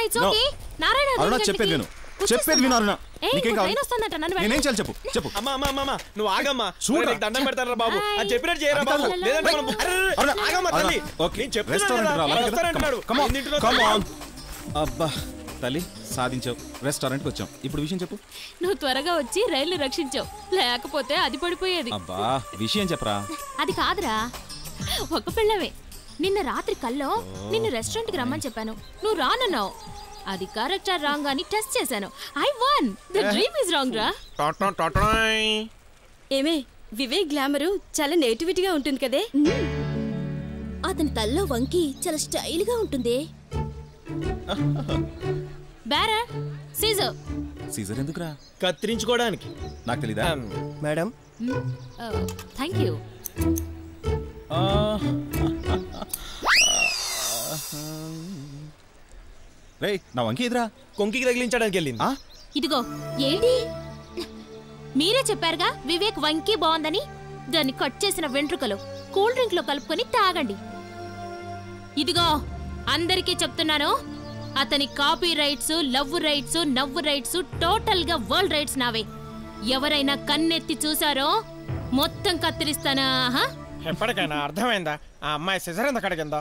it's okay Narayana అరుణ చెప్పేది విను అరుణ నీకేం కావాలి నేనేం చేయాలి చెప్పు చెప్పు అమ్మా నువ్వు ఆగమ్మా నీకు దండం పెడతారా బాబు అది చెప్పినట్టు చేయరా బాబు లేదంటే మనం ఆగమ్మా తల్లి నేను చెప్తున్నాను అబ్బా తల్లి సాధించావు రెస్టారెంట్కి వచ్చాం ఇప్పుడు విషయం చెప్పు నువ్వు త్వరగా వచ్చి రైలు రక్షించావు లేకపోతే అది పడిపోయేది అబ్బా విషయం చెప్పరా అది కాదురా ఒక పిల్లవే నిన్న రాత్రి కల్లో నిన్ను రెస్టారెంట్ కి రమ్మని చెప్పాను నువ్వు రానన్నావు అది కరెక్ట్ ఆర్ రాంగ్ అని టెస్ట్ చేశాను I one the dream is wrong రా ఏమే వివేక్ గ్లామరు చాలా నేటివిటీగా ఉంటుంది కదే అతని తల్లో వంకి చాలా స్టైల్ గా ఉంటుంది బేరా సీజర్ సీజర్ ఎందుకురా కత్తిరించుకోవడానికి నాకు తెలీదా మేడం థాంక్యూ రే నా వంకి ఎదురా కొంకికి తగిలించడానికి వెళ్ళింది ఇదిగో ఏంటి మీరే చెప్పారుగా వివేక్ వంకి బాగుందని దాన్ని కట్ చేసిన వెంట్రుకలు కూల్ డ్రింక్ లో కలుపుకొని తాగండి ఇదిగో అందరికీ చెప్తున్నాను అతని కాపీ రైట్స్ లవ్ రైట్స్ నవ్వు రైట్స్ టోటల్ గా వరల్డ్ రైట్స్ నావే ఎవరైనా కన్నెత్తి చూసారో మొత్తం కత్తిరిస్తానా ఎప్పటికైనా అర్థమైందా ఆ అమ్మాయి సిజర్ ఎంత కడిగిందో